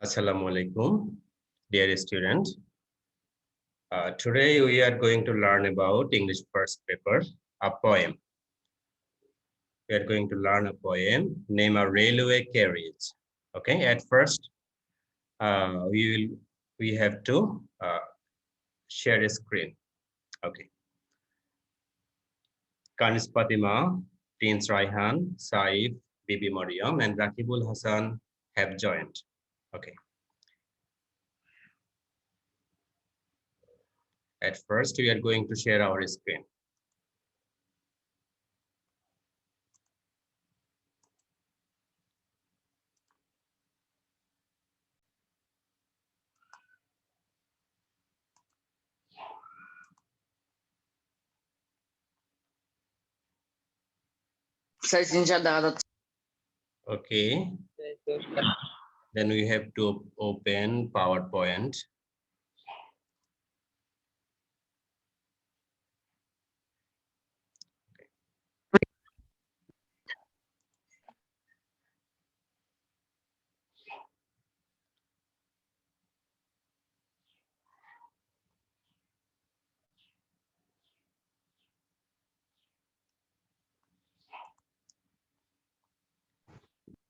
Assalamu alaikum, dear student. Today we are going to learn about English first paper, a poem. We are going to learn a poem named A Railway Carriage. Okay, at first we have to share a screen. Okay. Kanis Fatima, Prince Raihan, Saif, Bibi Mariam, and Rakibul Hassan have joined. Okay. At first we are going to share our screen. Okay. Then we have to open PowerPoint.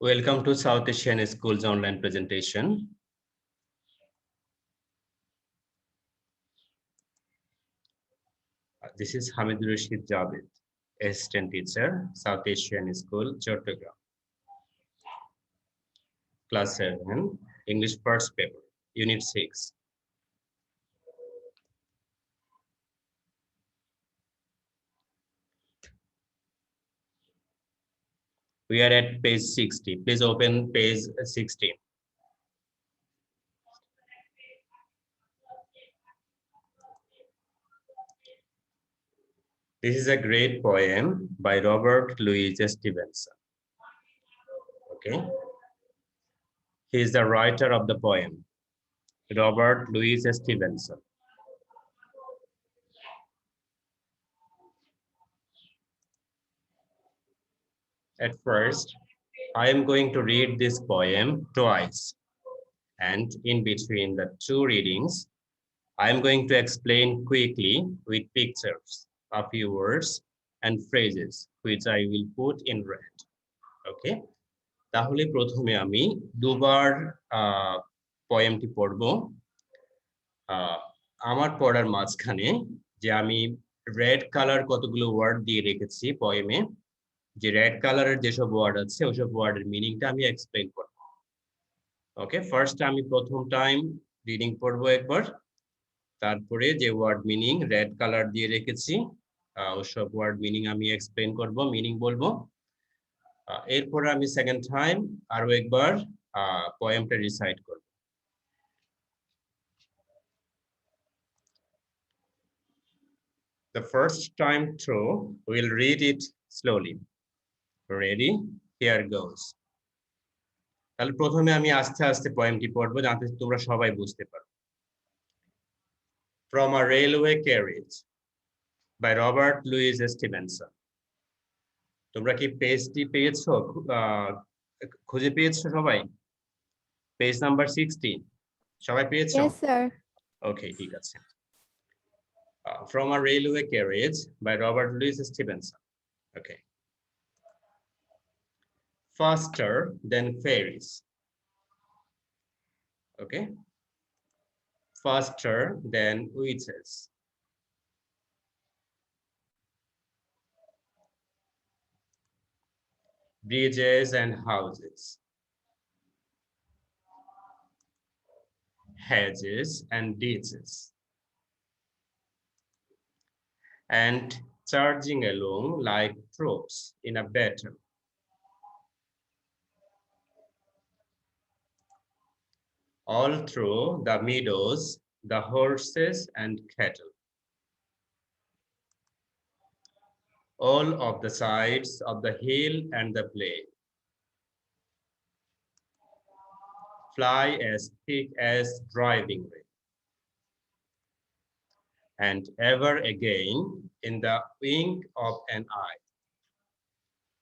Welcome to South Asian Schools online presentation. This is Hamidul Rashid Javed, Assistant Teacher, South Asian School, Chattogram. Class 7, English First Paper, Unit 6. We are at page 60. Please open page 16. This is a great poem by Robert Louis Stevenson. Okay. He is the writer of the poem, Robert Louis Stevenson. At first, I am going to read this poem twice, and in between the two readings, I am going to explain quickly with pictures, a few words and phrases which I will put in red. Okay? তাহলে প্রথমে আমি দুবার পোয়েমটি পড়ব। আমার পড়ার মাঝখানে যে আমি রেড কালার কতগুলো ওয়ার্ড দিয়ে রেখেছি পোয়েমে, যে রেড কালারের যেসব ওয়ার্ড আছে ওইসব ওয়ার্ডের মিনিংটা আমি এক্সপ্লেইন করব। ওকে, ফার্স্ট আমি প্রথম টাইম রিডিং পড়বো একবার, তারপরে যে ওয়ার্ড মিনিং রেড কালার দিয়ে রেখেছি ওইসব ওয়ার্ড মিনিং আমি এক্সপ্লেইন করব, মিনিং বলবো। এরপরে আমি সেকেন্ড টাইম আরো একবার পোয়েমটা রিসাইট করব। The first time through, we'll read it slowly. Ready? Here goes. তাহলে প্রথমে আমি আস্তে আস্তে পোয়েমটি পড়বো যাতে তোমরা সবাই বুঝতে পারো। From a Railway Carriage by Robert Louis Stevenson. তোমরা কি পেজটি পেয়েছো? খুঁজে পেয়েছো সবাই? পেজ নাম্বার 16 সবাই পেয়েছো? Yes, sir. Okay, ঠিক আছে। From a Railway Carriage by Robert Louis Stevenson. Okay. Faster than ferries. Okay. Faster than witches. Bridges and houses. Hedges and ditches. And charging along like troops in a battle. All through the meadows, the horses and cattle. All of the sides of the hill and the plain. Fly as thick as driving rain. And ever again in the wink of an eye.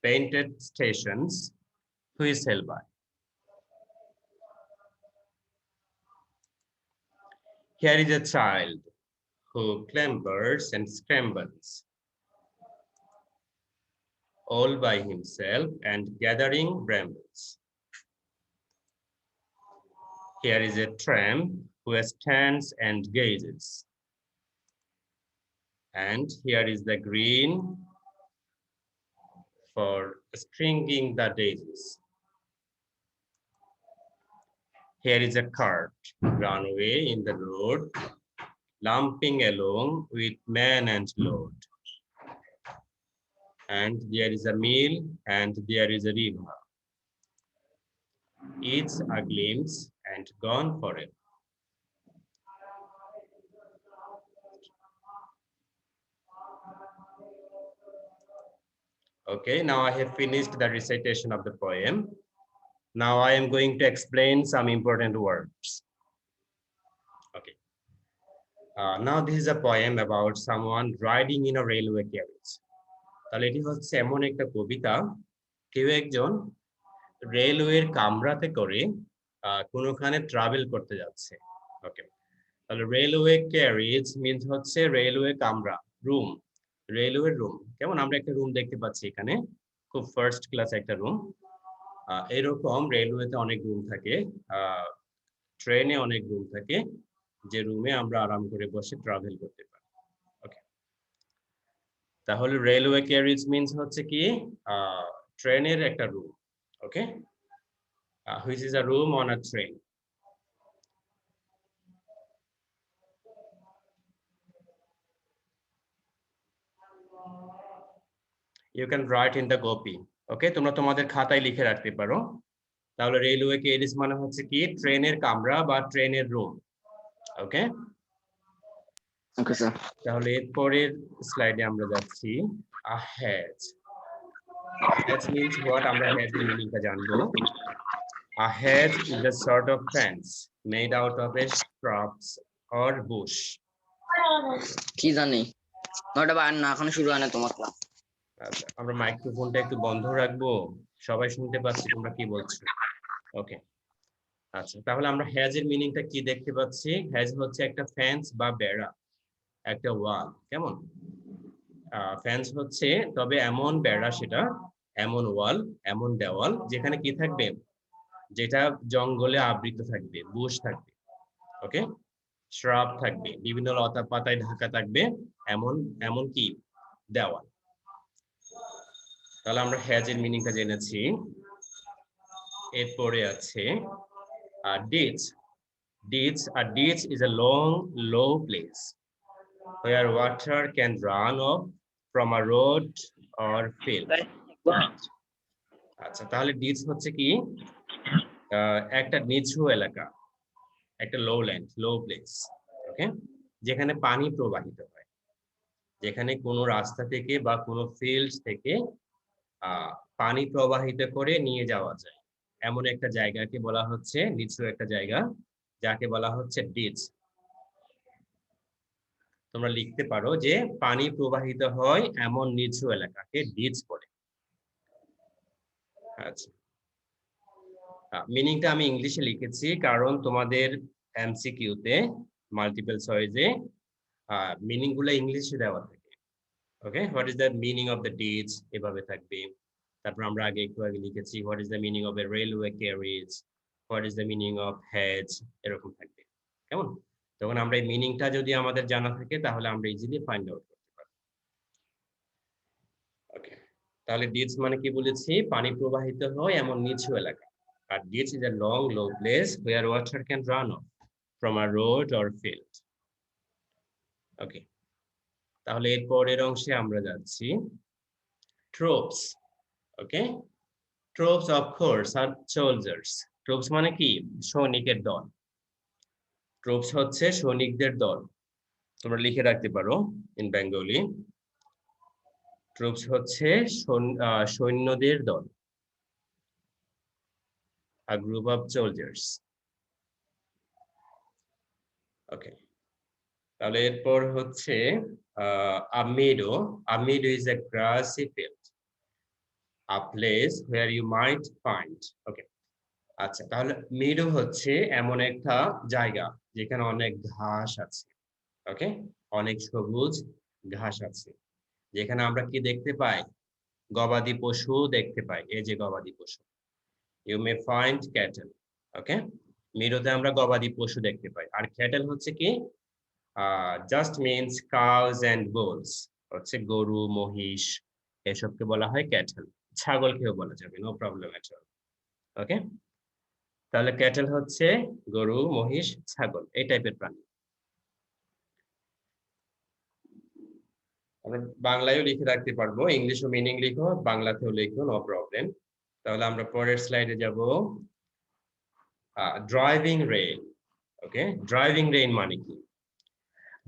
Painted stations whistle by. Here is a child who clambers and scrambles all by himself and gathering brambles. Here is a tramp who stands and gazes. And here is the green for stringing the daisies. Here is a cart run away in the road, lumping along with man and load. And there is a mill and there is a river. It's a glimpse and gone forever. Okay, now I have finished the recitation of the poem. Now I am going to explain some important words. Okay. Now this is a poem about someone riding in a railway carriage. তাহলে এটি হচ্ছে এমন একটা কবিতা, কেউ একজন রেলওয়ের কামরাতে করে কোনোখানে ট্রাভেল করতে যাচ্ছে। ওকে, তাহলে রেলওয়ে ক্যারিজ মিন্স হচ্ছে রেলওয়ে কামরা, রুম, রেলওয়ে রুম। কেমন আমরা একটা রুম দেখতে পাচ্ছি এখানে, খুব ফার্স্ট ক্লাস একটা রুম। এরকম রেলওয়েতে অনেক রুম থাকে, ট্রেনে অনেক রুম থাকে, যে রুমে আমরা আরাম করে বসে ট্রাভেল করতে পারি। ওকে, তাহলে রেলওয়ে ক্যারিজ মিন্স হচ্ছে কি ট্রেনের একটা room. Okay, which is a room on a train. You can write in the copy. Okay, তোমরা তোমাদের খাতায় লিখে রাখতে পারো। তাহলে রেলওয়ে ক্যারিজ মানে হচ্ছে কি ট্রেনের কামরা বা ট্রেনের রুম। ওকে, ওকে স্যার। তাহলে এরপরের স্লাইডে আমরা যাচ্ছি। A hedge. Hedge means what? আমরা hedge এর মিনিংটা জানবো। A hedge is a sort of fence made out of a shrubs or bush. কি জানি, নয়টা বার না, এখন শুরু হয় না তোমার ক্লাস। আচ্ছা, আমরা মাইক্রোফোনটা একটু বন্ধ রাখবো, সবাই শুনতে পাচ্ছি তোমরা কি বলছো। ওকে, আচ্ছা, তাহলে আমরা হ্যাজের মিনিংটা কি দেখতে পাচ্ছি। হ্যাজ হচ্ছে একটা ফেন্স বা বেড়া, একটা ওয়াল। কেমন ফেন্স হচ্ছে, তবে এমন বেড়া, সেটা এমন ওয়াল, এমন দেওয়াল যেখানে কি থাকবে, যেটা জঙ্গলে আবৃত থাকবে, বুশ থাকবে। ওকে, শ্রাব থাকবে, বিভিন্ন লতা পাতায় ঢাকা থাকবে, এমন এমন কি দেওয়াল। তাহলে আমরা হ্যাজের মিনিংটা জেনেছি। এরপরে আছে ditch. A ditch is a long, low place where water can run off from a road or field. আচ্ছা, তাহলে ditch হচ্ছে কি একটা নিচু এলাকা, একটা লো ল্যান্ড, লো প্লেস। ওকে, যেখানে পানি প্রবাহিত হয়, যেখানে কোনো রাস্তা থেকে বা কোনো ফিল্ড থেকে পানি প্রবাহিত করে নিয়ে যাওয়া যায়, এমন একটা জায়গাকে বলা হচ্ছে নিচু একটা জায়গা, যাকে বলা হচ্ছে ডিচ। তোমরা লিখতে পারো যে পানি প্রবাহিত হয় এমন নিচু এলাকাকে ডিচ বলে। আচ্ছা, মিনিংটা আমি ইংলিশে লিখেছি কারণ তোমাদের এমসিকিউতে মাল্টিপল চয়েসে মিনিং গুলো ইংলিশে দেওয়া থাকে। Okay, what is the meaning of the ditch, এভাবে থাকবে। তারপর আমরা একটু আগে লিখেছি what is the meaning of a railway carriage, what is the meaning of hedge, এরকম থাকবে। কেমন, তখন আমরা এই মিনিংটা যদি আমাদের জানা থাকে তাহলে আমরা ইজিলি ফাইন্ড আউট করতে পারবো। ওকে, তাহলে ডিচ মানে কি বলেছি, পানি প্রবাহিত হয় এমন নিচু এলাকা। আর ditch is a long, low place where water can run off from a road or field. Okay, তাহলে এর পরের অংশে আমরা যাচ্ছি। Troops. Okay, troops of course আর সোলজার্স। ট্রোপস মানে কি সৈনিকের দল, ট্রুপস হচ্ছে সৈনিকদের দল। তোমরা লিখে রাখতে পারো ইন বেঙ্গলি, ট্রুপস হচ্ছে সৈন্যদের দল, a group of soldiers. ওকে, তাহলে এরপর হচ্ছে a meadow. A meadow is a grassy field, a place where you might find. Okay, আচ্ছা, তাহলে মেডো হচ্ছে এমন একটা জায়গা যেখানে অনেক ঘাস আছে। ওকে, অনেক সবুজ ঘাস আছে, যেখানে আমরা কি দেখতে পাই, গবাদি পশু দেখতে পাই। এই যে গবাদি পশু, you may find cattle. Okay, মেডোতে আমরা গবাদি পশু দেখতে পাই। আর ক্যাটেল হচ্ছে কি, just means cows and bulls, হচ্ছে গরু মহিষ, এসবকে বলা হয় ক্যাটেল। ছাগলকেও বলা যাবে, নো প্রবলেম এট অল। ওকে, তাহলে ক্যাটেল হচ্ছে গরু মহিষ ছাগল এই টাইপের প্রাণী। আমরা বাংলায়ও লিখে রাখতে পারবো, ইংলিশও মিনিং লিখো, বাংলাতেও লিখো, নো প্রবলেম। তাহলে আমরা পরের স্লাইডে যাব। Driving rain. Okay, driving rain মানে কি?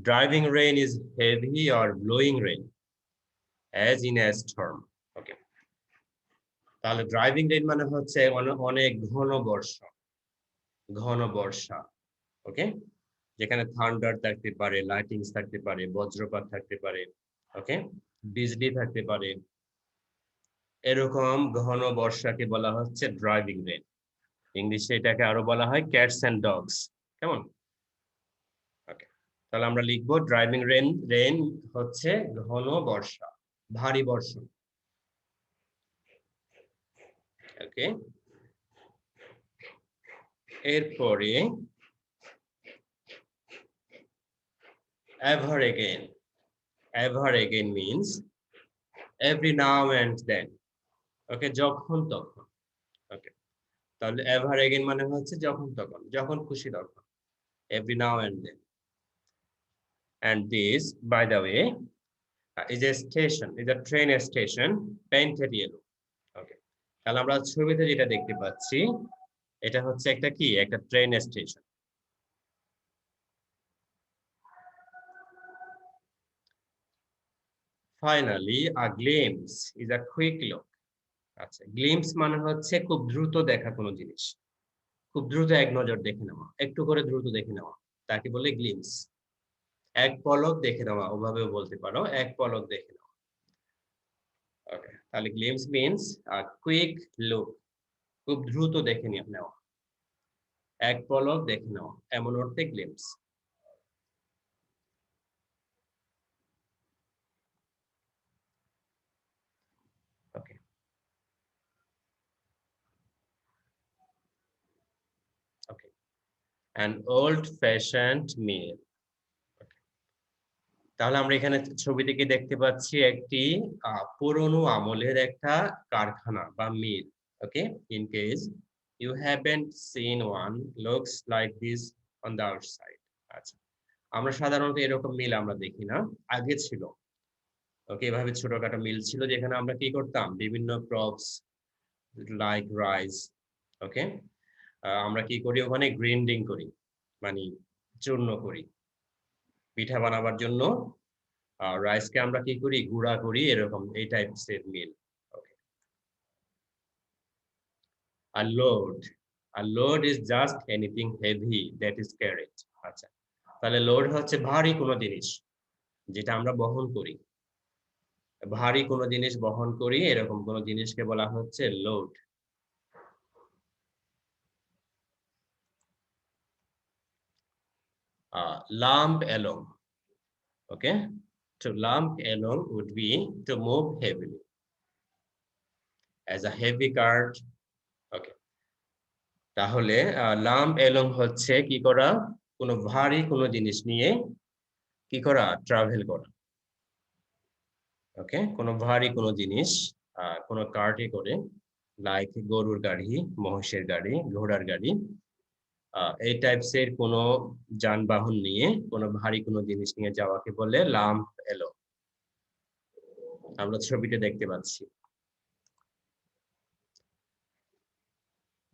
Driving rain is heavy or blowing rain as in a storm. Okay, তাহলে ড্রাইভিং রেইন মানে হচ্ছে অনেক ঘন বর্ষা, ঘন বর্ষা। ওকে, যেখানে থান্ডার থাকতে পারে, লাইটিংস থাকতে পারে, বজ্রপাত থাকতে পারে, ওকে, বিজলি থাকতে পারে, এরকম ঘন বর্ষাকে বলা হচ্ছে ড্রাইভিং রেইন। ইংলিশে এটাকে আরো বলা হয় ক্যাটস এন্ড ডগস। কেমন? ওকে, তাহলে আমরা লিখবো ড্রাইভিং রেইন, রেইন হচ্ছে ঘন বর্ষা, ভারী বর্ষণ। ওকে, এরপরে ever again. Ever again means every now and then. ওকে, যখন তখন। ওকে, তাহলে ever again মানে হচ্ছে যখন তখন, যখন খুশি তখন, every now and then. And this, by the way, is a station, is a train station painted yellow. ওকে, তাহলে আমরা ছবিতে যেটা দেখতে পাচ্ছি, এটা হচ্ছে একটা কি, একটা train station. Finally, a glimpse is a quick look. আচ্ছা, গ্লিম্পস মানে হচ্ছে খুব দ্রুত দেখা কোনো জিনিস, খুব দ্রুত এক নজর দেখে নেওয়া, একটু করে দ্রুত দেখে নেওয়া, তাকে বলে গ্লিম্পস। এক পলক দেখে নেওয়া, ওভাবেও বলতে পারো, এক পলক দেখে নেওয়া। ওকে, তাহলে গ্লিম্পস মিন্স কুইক লুক, খুব দ্রুত দেখে নেওয়া, এক পলক দেখে নেওয়া, এমন অর্থে glimpse. Okay, okay, an old fashioned mill. তাহলে আমরা এখানে ছবি থেকে দেখতে পাচ্ছি একটি পুরনো আমলের একটা কারখানা বা মিল। Okay, in case you haven't seen one, looks like this on the outside. আচ্ছা, আমরা সাধারণত এরকম মিল আমরা দেখি না, আগে ছিল। ওকে, এভাবে ছোটখাটো মিল ছিল যেখানে আমরা কি করতাম, বিভিন্ন ক্রপস লাইক রাইস, ওকে, আমরা কি করি ওখানে, গ্রাইন্ডিং করি, মানে চূর্ণ করি, পিঠা বানাবার জন্য রাইসকে আমরা কি করি, গুঁড়া করি, এরকম এই টাইপসের মিল। ওকে, a load, a load is just anything heavy that is carried. আচ্ছা, তাহলে লোড হচ্ছে ভারী কোনো জিনিস যেটা আমরা বহন করি, ভারী কোনো জিনিস বহন করি, এরকম কোনো জিনিসকে বলা হচ্ছে load. lump along. Okay, to lump along would be to move heavily as a heavy cart. Okay, তাহলে লাম্প এলং হচ্ছে কি করা, কোনো ভারী কোনো জিনিস নিয়ে কি করা, ট্রাভেল করা। ওকে, কোনো ভারী কোনো জিনিস কোনো কার্টে করে, লাইক গরুর গাড়ি, মহিষের গাড়ি, ঘোড়ার গাড়ি, এই টাইপসের কোনো যানবাহন নিয়ে কোনো ভারী কোনো জিনিস নিয়ে যাওয়াকে বলে লাম্প এলং। আমরা ছবিতে দেখতে পাচ্ছি।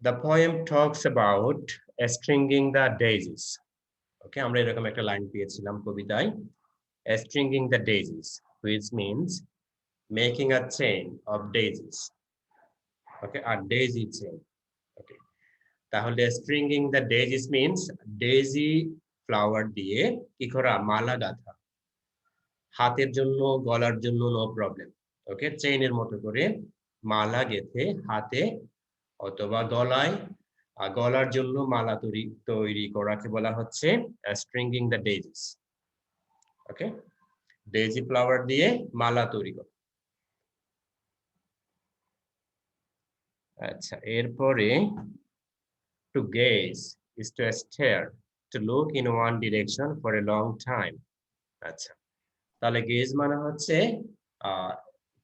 The poem talks about stringing the daisies. ওকে, আমরা এরকম একটা লাইন পেয়েছিলাম কবিতায়, stringing the daisies, which means making a chain of daisies. Okay, a daisy chain. Okay, তাহলে stringing the daisies means daisy flower দিয়ে কি করা, মালা গাঁথা, হাতের জন্য, গলার জন্য নো প্রবলেম। ওকে, চেইনের মতো করে মালা গেঁথে হাতে অথবা গলায় গলার জন্য মালা তৈরি করাকে বলা হচ্ছে stringing the daisies. Okay, daisy flower দিয়ে মালা তৈরি করা। আচ্ছা, এরপরে to gaze is to stare, to look in one direction for a long time. আচ্ছা, তাহলে গেজ মানে হচ্ছে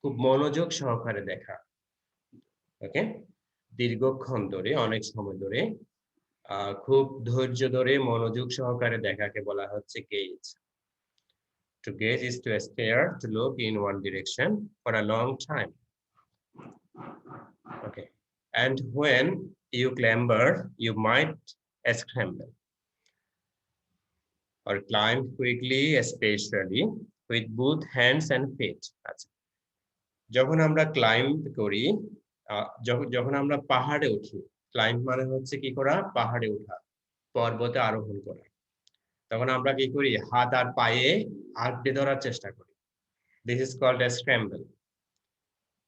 খুব মনোযোগ সহকারে দেখা। ওকে, দীর্ঘক্ষণ ধরে, অনেক সময় ধরে, খুব ধৈর্য ধরে মনোযোগ সহকারে দেখাকে বলা হচ্ছে gauge. To gaze is to stare, to look in one direction for a long time. Okay, and when you clamber, you might scramble or climb quickly, especially with both hands and feet. আচ্ছা, যখন আমরা climb করি, যখন আমরা পাহাড়ে উঠি, climb মানে হচ্ছে কি করা, পাহাড়ে ওঠা, পর্বতে আরোহণ করা, তখন আমরা কি করি, হাত আর পায়ে আঁকড়ে ধরার চেষ্টা করি। This is called a scramble.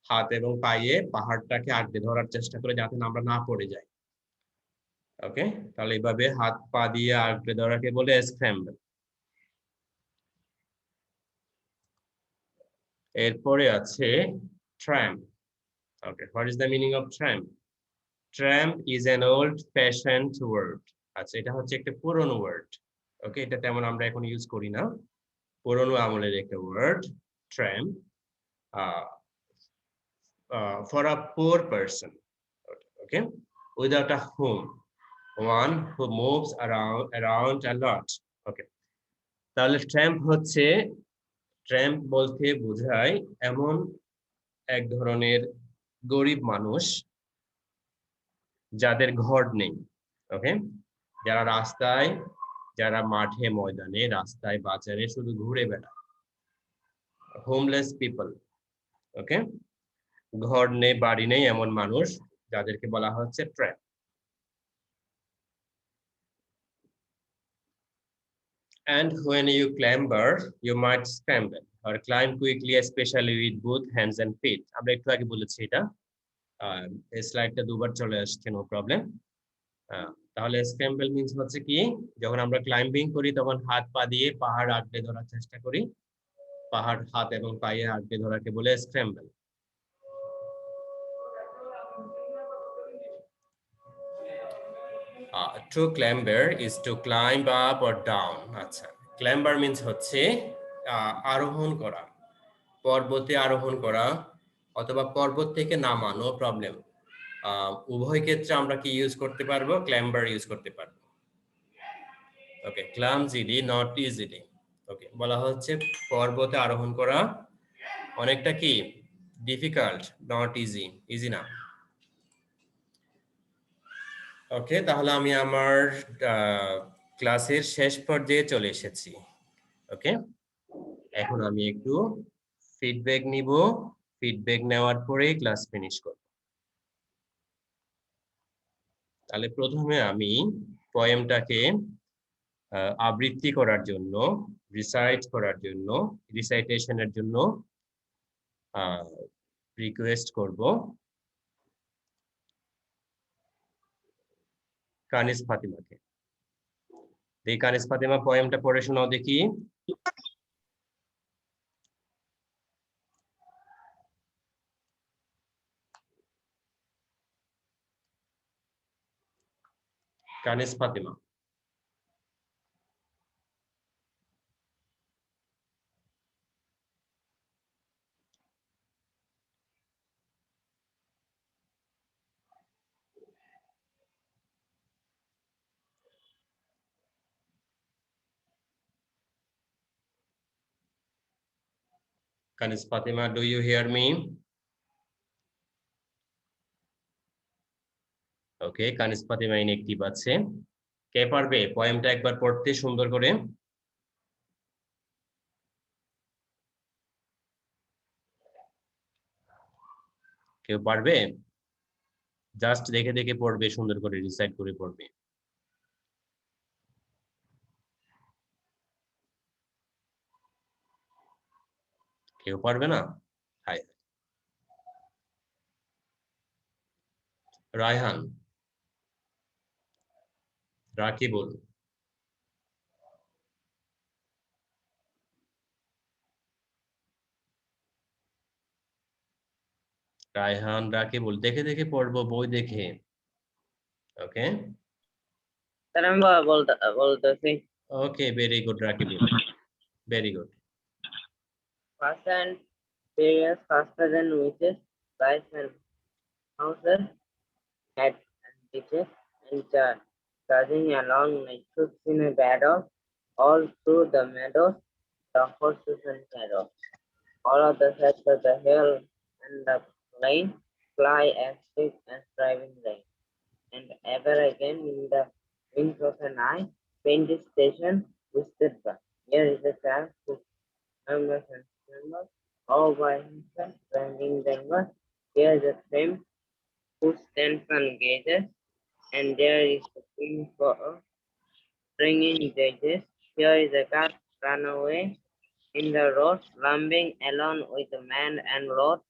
হাত এবং পায়ে পাহাড়টাকে আঁকড়ে ধরার চেষ্টা করে যাতে আমরা না পড়ে যাই। ওকে, তাহলে এইভাবে হাত পা দিয়ে আঁকড়ে ধরাকে বলে স্ক্র্যাম্বল। এরপরে আছে tramp. Okay, what is the meaning of tramp? Tramp is an old fashioned word. আচ্ছা, এটা হচ্ছে একটা পুরনো ওয়ার্ড। ওকে, এটা তেমন আমরা এখন ইউজ করি না, পুরনো আমলের একটা word tramp, for a poor person, okay, without a home, one who moves around a lot. Okay, তাহলে ট্র্যাম্প হচ্ছে, ট্র্যাম্প বলতে বোঝায় এমন এক ধরনের গরিব মানুষ যাদের ঘর নেই। ওকে, যারা রাস্তায়, যারা মাঠে ময়দানে, রাস্তায় বাজারে শুধু ঘুরে বেড়ায়, হোমলেস পিপল। ওকে, ঘর নেই, বাড়ি নেই এমন মানুষ যাদেরকে বলা হচ্ছে tramp. And when you clamber, you might scramble or climb quickly, especially with both hands and feet. আমরা একটু আগে বলেছি এটা, এই স্লাইডটা দুবার চলে আসছে, নো প্রবলেম। তাহলে স্ক্র্যাম্বল মিন্স হচ্ছে কি, যখন আমরা ক্লাইম্বিং করি তখন হাত পা দিয়ে পাহাড় আঁকড়ে ধরার চেষ্টা করি, পাহাড় হাত এবং পায়ে আঁকড়ে ধরাকে বলে scramble. To clamber is to climb up or down. আচ্ছা, clamber means হচ্ছে আরোহণ করা, পর্বতে আরোহণ করা অথবা পর্বত থেকে নামা, নো প্রবলেম। উভয় ক্ষেত্রে আমরা কি ইউজ করতে পারবো, ক্লাম্বার ইউজ করতে পারবো। ওকে, ক্লামজিলি নট ইজিলি। ওকে, বলা হচ্ছে পর্বতে আরোহণ করা অনেকটা কি ডিফিকাল্ট, নট ইজি, ইজি না। ওকে, তাহলে আমি আমার ক্লাসের শেষ পর্যায়ে চলে এসেছি। ওকে, এখন আমি একটু ফিডব্যাক নিব, ফিডব্যাক নেওয়ার পরে ক্লাস ফিনিশ করব। তাহলে প্রথমে আমি পয়েমটাকে আবৃত্তি করার জন্য, রিসাইট করার জন্য, রিসাইটেশনের জন্য রিকোয়েস্ট করব কানিজ ফাতিমাকে। এই কানিজ ফাতিমা পয়েমটা পড়ে শোনাও দেখি। Kaniz Fatima. Kaniz Fatima, do you hear me? Okay, Kaniz Fatima inactive আছে। কে পারবে পয়েমটা একবার পড়তে সুন্দর করে? কেউ পারবে? জাস্ট দেখে দেখে পড়বে, সুন্দর করে রিসাইট করে পড়বে। কেউ পারবে না? হাই, রায়হান, রাকিবুল, রায়হান, রাকিবুল দেখে দেখে পড়বো, বই দেখে। ওকে স্যার আমি বলতেছি okay, very good Rakibul, very good. first and various faster than witches, rice and houses, head and ditches, and charging along like troops in a battle, all through the meadows, the horses and shadows. All of the sides of the hill and the plain fly as thick as driving rain, and ever again in the wings of an eye, painted station whispered by. Here is a child who numbers and numbers, all by himself, bending the Here is a tramp who stands and gazes, and there is a king for bringing judges. Here is a cat run away in the road, lumbering alone with a man and load,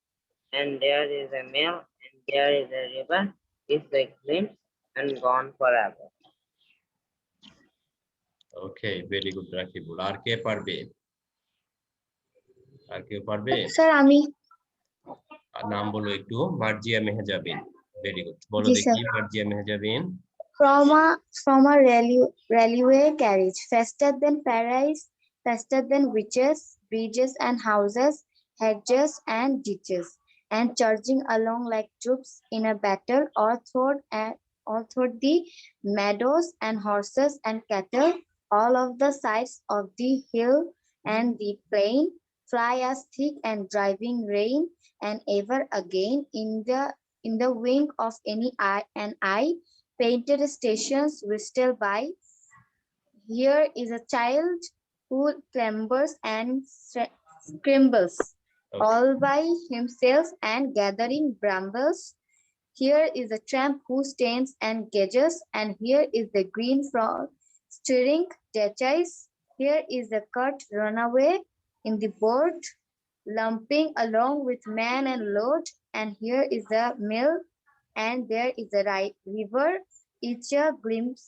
and there is a mill, and there is a river, is a glimpse and gone forever. Okay, very good Rakibul. আর কে পারবে? আর কেউ পারবে? Sir আমি। নাম বলো একটু। Marjia Mehjabin, very good. বলো জি, দেখি sir. Marjia Mehjabin. From a railway carriage, faster than paradise, faster than witches, bridges and houses, hedges and ditches, and charging along like troops in a battle, all through the meadows and horses and cattle, all of the sides of the hill and the plain, fly as thick and driving rain, and ever again in the wing of an eye, painted stations whistle by. Here is a child who clambers and scrambles, all by himself and gathering brambles. Here is a tramp who stands and gazes, and here is the green frog stirring their chase. Here is a cart runaway in the boat, lumping along with man and load, and here is a mill, and there is a river, each a glimpse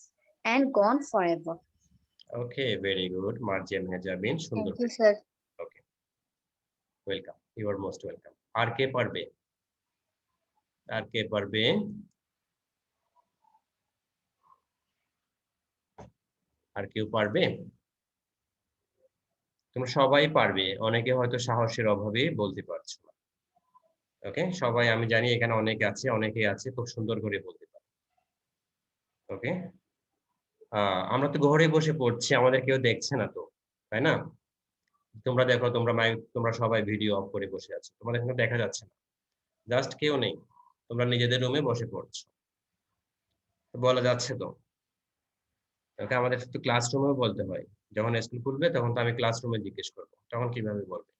and gone forever. Okay, very good Marjia Mehjabin, সুন্দর। Thank you, sir. Okay, welcome, you are most welcome. আর কে পারবে? আর কে পারবে? আর কেউ পারবে? তোমরা সবাই পারবে, অনেকে হয়তো সাহসের অভাবে বলতে পারছো না। ওকে, সবাই আমি জানি এখানে অনেকে আছে, অনেকেই আছে খুব সুন্দর করে বলতে পারে। ওকে, আমরা তো ঘরে বসে পড়ছি, আমাদের কেউ দেখছে না তো, তাই না? তোমরা দেখো, তোমরা সবাই ভিডিও অফ করে বসে আছো, তোমাদের এখানে দেখা যাচ্ছে না, জাস্ট কেউ নেই, তোমরা নিজেদের রুমে বসে পড়ছো, বলা যাচ্ছে তো। ওকে, আমাদের তো ক্লাসরুমেও বলতে হয়, যখন স্কুল খুলবে তখন তো আমি ক্লাসরুমে জিজ্ঞেস করবো, তখন কিভাবে বলবে?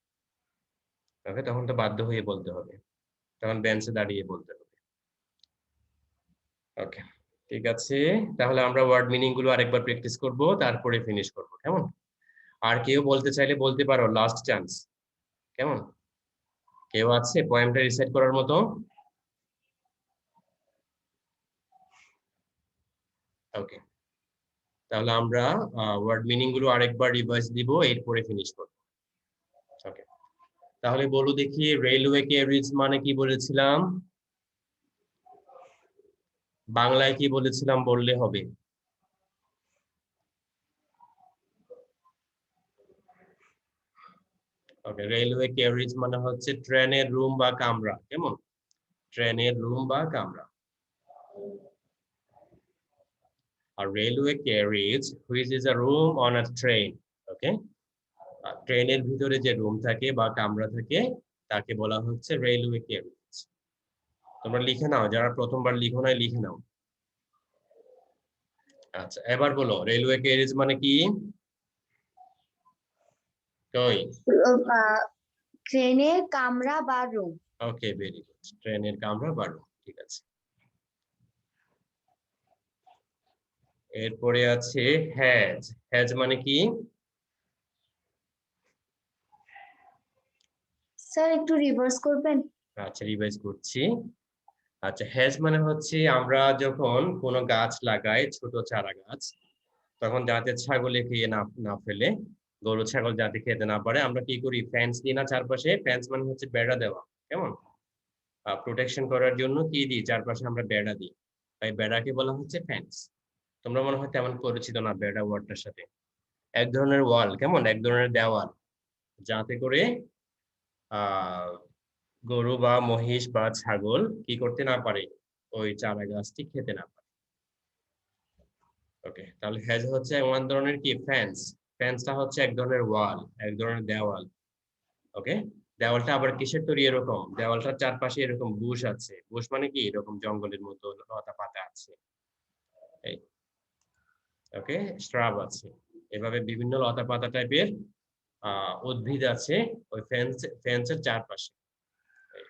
ওকে, তখন তো বাধ্য হয়ে বলতে হবে, তখন বেঞ্চে দাঁড়িয়ে বলতে হবে। ওকে, ঠিক আছে, তাহলে আমরা ওয়ার্ড মিনিং গুলো আরেকবার প্র্যাকটিস করব, তারপরে ফিনিশ করব, কেমন? আর কেউ বলতে চাইলে বলতে পারো, লাস্ট চান্স, কেমন? কেউ আছে পয়েমটা রিসাইট করার মতো? ওকে, তাহলে আমরা ওয়ার্ড মিনিং গুলো আরেকবার রিভাইজ দিব, এরপরে ফিনিশ করব। ওকে, তাহলে বলো দেখি, রেলওয়ে ক্যারিজ মানে কি বলেছিলাম? বাংলায় কি বলেছিলাম বললে হবে। ওকে, রেলওয়ে ক্যারিজ মানে হচ্ছে ট্রেনের রুম বা কামরা, কেমন? ট্রেনের রুম বা কামরা। A railway carriage which is a room on a train. ওকে, ট্রেনের ভিতরে যে রুম থাকে বা কামরা থাকে তাকে বলা হচ্ছে রেলওয়ে ক্যারিজ। তোমরা লিখে নাও, যারা প্রথমবার লিখো নাই লিখে নাও। আচ্ছা, এবার বলো রেলওয়ে ক্যারিজ মানে কি? কই? ট্রেনের কামরা বা রুম। ওকে, ভেরি গুড, ট্রেনের কামরা বা রুম, ঠিক আছে। এরপরে আছে হ্যাজ। হ্যাজ মানে কি? স্যার একটু রিভার্স করবেন? আচ্ছা, রিভাইজ করছি। আচ্ছা, হ্যাজ মানে হচ্ছে আমরা যখন কোনো গাছ লাগাই, ছোট চারা গাছ, তখন যাতে ছাগলে খেয়ে না না ফেলে, গরু ছাগল যাতে খেতে না পারে, আমরা কি করি? ফেন্স দিই না চারপাশে? ফেন্স মানে হচ্ছে বেড়া দেওয়া, কেমন? প্রোটেকশন করার জন্য কি দিই? চারপাশে আমরা বেড়া দিই। তাই বেড়াকে বলা হচ্ছে ফেন্স। তোমরা মনে হয় তেমন পরিচিত না বেড়া ওয়ার্ডটার সাথে। এক ধরনের ওয়াল, কেমন? এক ধরনের দেওয়াল, যাতে করে আহ গরু বা মহিষ বা ছাগল কি করতে না পারে? ওই চারা গাছটি খেতে না পারে। ওকে, তাহলে হ্যাজ হচ্ছে এমন ধরনের কি? ফেন্স। ফেন্সটা হচ্ছে এক ধরনের ওয়াল, এক ধরনের দেওয়াল। ওকে, দেওয়ালটা আবার কিসের তৈরি? এরকম দেওয়ালটার চারপাশে এরকম বুশ আছে। বুশ মানে কি? এরকম জঙ্গলের মতো লতা পাতা আছে। এই, ওকে, শ্রাব আছে। এভাবে বিভিন্ন লতা পাতা টাইপের উদ্ভিদ আছে ওই ফেন্সের চারপাশে। এই,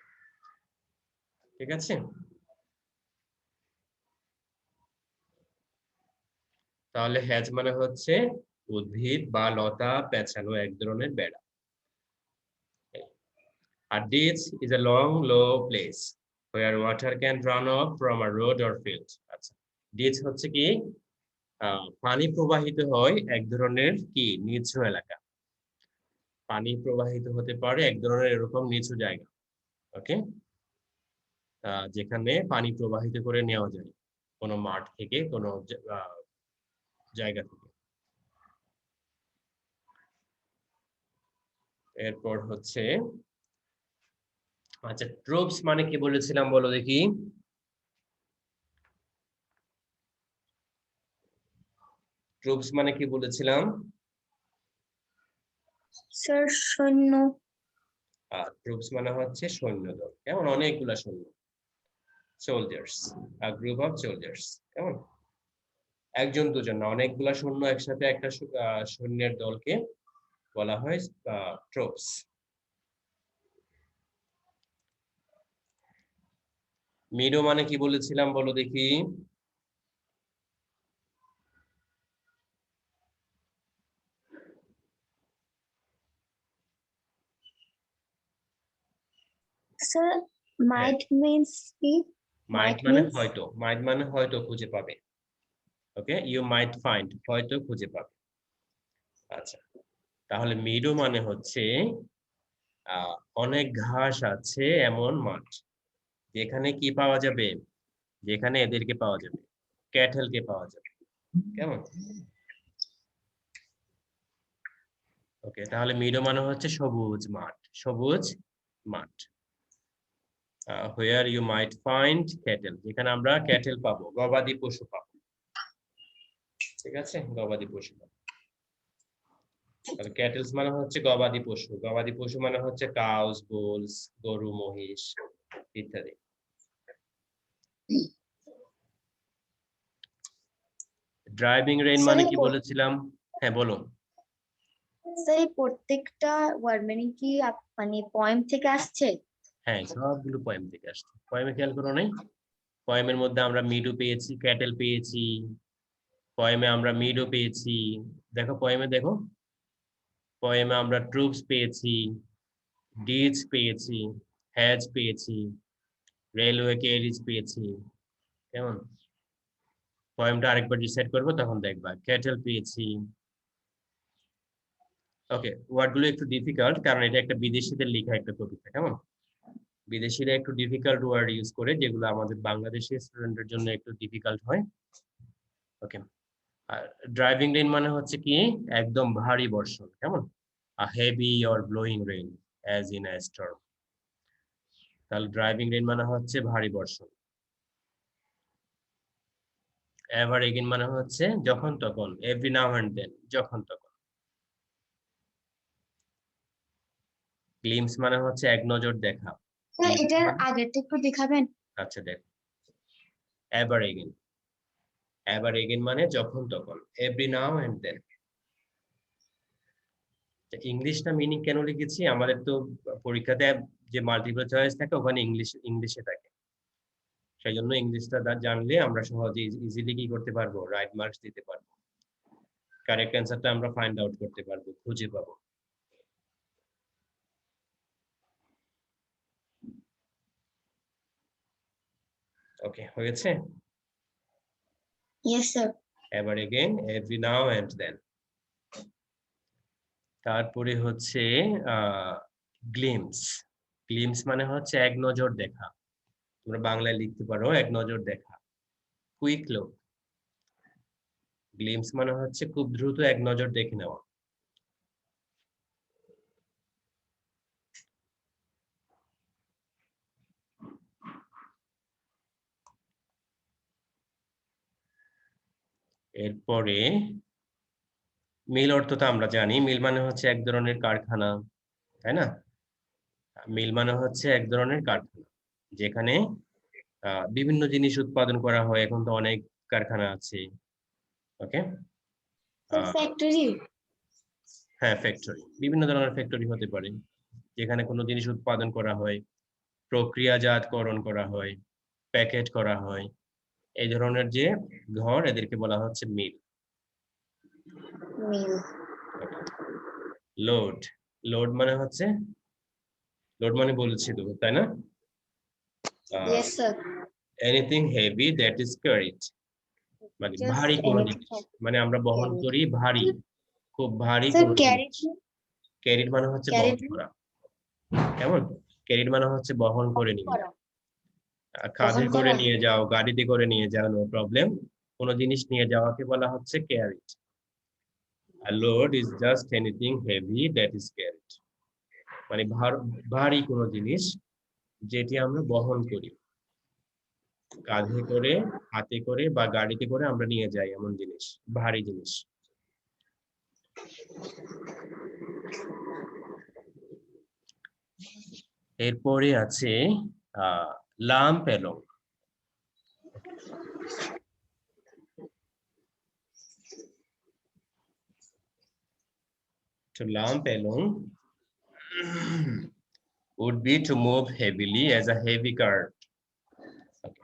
ঠিক আছে? তাহলে হ্যাজ মানে হচ্ছে উদ্ভিদ বা লতা পেঁচানো এক ধরনের বেড়া। আর ditch is a long low place where water can run off from a road or field. আচ্ছা, ditch হচ্ছে কি? পানি প্রবাহিত হয় এক ধরনের কি? নিচু এলাকা। পানি প্রবাহিত হতে পারে এক ধরনের এরকম নিচু জায়গা। ওকে, যেখানে পানি প্রবাহিত করে নেওয়া যায় কোনো মাঠ থেকে, কোনো জায়গা থেকে। এরপর হচ্ছে, আচ্ছা, ট্রুপস মানে কি বলেছিলাম বলো দেখি? ট্রুপস মানে কি বলেছিলাম? স্যার সৈন্য। ট্রুপস মানে হচ্ছে সৈন্যদল, কেমন? অনেকগুলা সৈন্য, soldiers, a group of soldiers, কেমন? একজন দুজন না, অনেকগুলা সৈন্য একসাথে একটা সৈন্যের দলকে বলা হয় ট্রুপস। মিডো মানে কি বলেছিলাম বলো দেখি? স্যার might means কি? মাইট Might মানে means হয়তো, মাইট মানে হয়তো খুঁজে পাবে। ওকে, ইউ মাইট ফাইন্ড, হয়তো খুঁজে পাবে। আচ্ছা, তাহলে মিডো মানে হচ্ছে অনেক ঘাস আছে এমন মাঠ, যেখানে কি পাওয়া যাবে? যেখানে এদেরকে পাওয়া যাবে, ক্যাটেলকে পাওয়া যাবে, কেমন? ওকে, তাহলে মিডো মানে হচ্ছে সবুজ মাঠ, সবুজ মাঠ। Where you might find cattle, যেখানে আমরা ক্যাটেল পাবো, গবাদি পশু পাবো। ঠিক আছে, গবাদি পশু পাবো। তাহলে ক্যাটেলস মানে হচ্ছে গবাদি পশু, গবাদি পশু মানে হচ্ছে কাউস, বুলস, গরু, মহিষ ইত্যাদি। ড্রাইভিং রেইন মানে কি বলেছিলাম? হ্যাঁ বলো। স্যার এই প্রত্যেকটা ওয়ার্ড মিনিং কি মানে পয়েম থেকে আসছে? হ্যাঁ, সবগুলো পয়েম থেকে আসছে। পয়েমে খেয়াল করো নাই? পয়েমের মধ্যে আমরা মিডো পেয়েছি, ক্যাটেল পেয়েছি, পয়েমে আমরা মিডো পেয়েছি। দেখো পয়েমে, দেখো পয়েমে আমরা ট্রুপস পেয়েছি, ডিচ পেয়েছি, হ্যাজ পেয়েছি, রেলওয়ে ক্যারিজ পেয়েছি, কেমন? পয়েমটা আরেকবার রিসাইট করবো, তখন দেখবা ক্যাটেল পেয়েছি। ওকে, ওয়ার্ডগুলো একটু ডিফিকাল্ট, কারণ এটা একটা বিদেশিদের লেখা একটা কবিতা, কেমন? বিদেশিরা একটু ডিফিকাল্ট ওয়ার্ড ইউজ করে, যেগুলো আমাদের বাংলাদেশি স্টুডেন্টের জন্য একটু ডিফিকাল্ট হয়। ওকে, আর ড্রাইভিং রেইন মানে হচ্ছে কি? একদম ভারী বর্ষণ, কেমন? A heavy or blowing rain as in a storm. তাহলে ড্রাইভিং রেইন মানে হচ্ছে ভারী বর্ষণ। এভার এগেইন মানে হচ্ছে যখন তখন, এভরি নাও এন্ড দেন, যখন তখন। গ্লিমস মানে হচ্ছে এক নজর দেখা। স্যার glimpse এটার মানে- আগেরটা একটু দেখাবেন? আচ্ছা দেখ, এভার এগেইন, এভার এগেইন মানে যখন তখন, এভরি নাও এন্ড দেন। ইংলিশটা মিনিং কেন লিখেছি? আমাদের তো পরীক্ষাতে যে মাল্টিপল চয়েস থাকে ওখানে ইংলিশে থাকে, সেই জন্য ইংলিশটা জানলে আমরা সহজে ইজিলি কি করতে পারবো? রাইট মার্কস দিতে পারবো, কারেক্ট অ্যান্সারটা আমরা ফাইন্ড আউট করতে পারবো, খুঁজে পাবো। ওকে, হয়েছে? Yes, sir. এবার again every now and then। তারপরে হচ্ছে গ্লিমস। গ্লিমস মানে হচ্ছে এক নজর দেখা। তোমরা বাংলায় লিখতে পারো এক নজর দেখা, কুইক লুক। গ্লিমস মানে হচ্ছে খুব দ্রুত এক নজর দেখে নেওয়া। এরপরে মিল অর্থ তো আমরা জানি, মিল মানে হচ্ছে এক ধরনের কারখানা, তাই না? মিল মানে হচ্ছে এক ধরনের কারখানা যেখানে বিভিন্ন জিনিস উৎপাদন করা হয়। এখন তো অনেক কারখানা আছে। ওকে, Factory. হ্যাঁ, ফ্যাক্টরি, বিভিন্ন ধরনের ফ্যাক্টরি হতে পারে যেখানে কোনো জিনিস উৎপাদন করা হয়, প্রক্রিয়াজাতকরণ করা হয়, প্যাকেট করা হয়। এই ধরনের যে ঘর, এদেরকে বলা হচ্ছে মিল। Mill. লোড, লোড মানে হচ্ছে, লোড মানে বলেছি তো, তাই না? Yes, sir. Anything heavy that is carried, মানে Just ভারী কোনো anything জিনিস, মানে আমরা বহন carried. করি ভারী, খুব ভারী Sir, কোনো জিনিস। carried. ক্যারিড মানে হচ্ছে বহন Carried. করা, কেমন? ক্যারিড মানে হচ্ছে বহন করে নিয়ে যাও, কাঁধে বহন করে করা। নিয়ে যাও, গাড়িতে করে নিয়ে যাও, নো প্রবলেম। কোনো জিনিস নিয়ে যাওয়াকে বলা হচ্ছে ক্যারিড। আর load is just anything heavy that is carried, মানে ভারী কোনো জিনিস যেটি আমরা বহন করি, কাঁধে করে, হাতে করে বা গাড়িতে করে আমরা নিয়ে যাই, এমন জিনিস, ভারী জিনিস। এরপরে আছে lump along. To lamp along would be to move heavily as a heavy cart. Okay.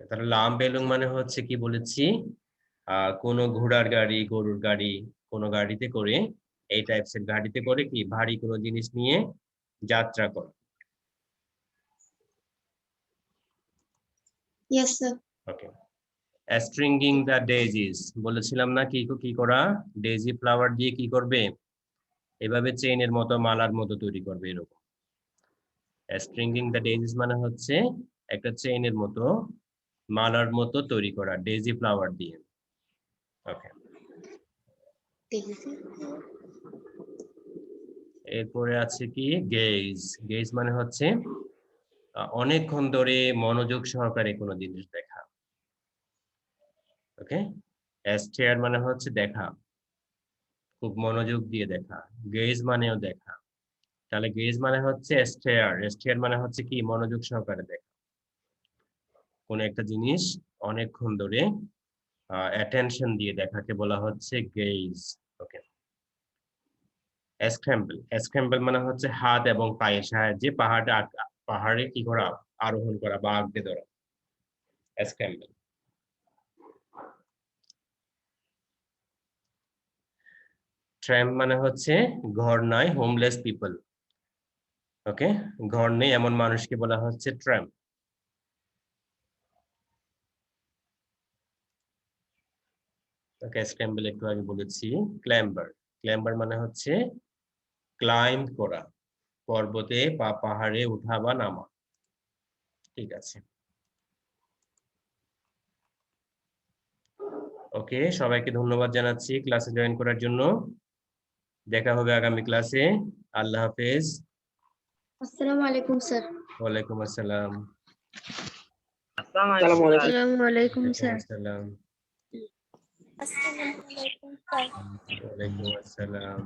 তাহলে লাম্প এলং মানে হচ্ছে কি বলেছি, কোনো ঘোড়ার গাড়ি, গরুর গাড়ি, কোনো গাড়িতে করে, এই টাইপসের গাড়িতে করে কি ভারী কোনো জিনিস নিয়ে যাত্রা করা। Yes, sir. Okay, stringing the daisies বলেছিলাম না, কি করা, ডেজি ফ্লাওয়ার দিয়ে কি করবে, এভাবে চেইনের মতো, মালার মতো তৈরি করবে, এরকম। stringing the daisies মানে হচ্ছে একটা চেইনের মতো, মালার মতো তৈরি করা ডেজি ফ্লাওয়ার দিয়ে। ওকে, এরপরে আছে কি গেজ। গেজ মানে হচ্ছে অনেকক্ষণ ধরে মনোযোগ সহকারে কোনো জিনিস দেখা। ওকে, স্টেয়ার মানে হচ্ছে দেখা, খুব মনোযোগ দিয়ে দেখা। গেজ মানেও দেখা, তাহলে গেজ মানে হচ্ছে স্টেয়ার, স্টেয়ার মানে হচ্ছে কি মনোযোগ সহকারে দেখা কোন একটা জিনিস অনেকক্ষণ ধরে অ্যাটেনশন দিয়ে দেখাকে বলা হচ্ছে গেজ। ওকে, স্ক্র্যাম্বল। স্ক্র্যাম্বল মানে হচ্ছে হাত এবং পায়ের সাহায্যে পাহাড়ে কি করা, আরোহণ করা বা আঁকড়ে ধরা, স্ক্র্যাম্বল। ট্র্যাম্প মানে হচ্ছে ঘর নাই, হোমলেস পিপল। ওকে, ঘর নেই এমন মানুষকে বলা হচ্ছে ট্র্যাম্প। ওকে, স্ক্র্যাম্বল একটু আগে বলেছি। ক্লাইম্বার, ক্লাইম্বার মানে হচ্ছে ক্লাইম্ব করা, পর্বতে বা পাহাড়ে ওঠা বা নামা। ঠিক আছে, ওকে, সবাইকে ধন্যবাদ জানাচ্ছি ক্লাসে জয়েন করার জন্য। দেখা হবে আগামী ক্লাসে। আল্লাহ হাফেজ। আসসালামু আলাইকুম স্যার। ওয়ালাইকুম আসসালাম। Assalamu alaikum. আসসালামু আলাইকুম স্যার। আসসালাম। আসসালামু আলাইকুম স্যার। ওয়ালাইকুম আসসালাম।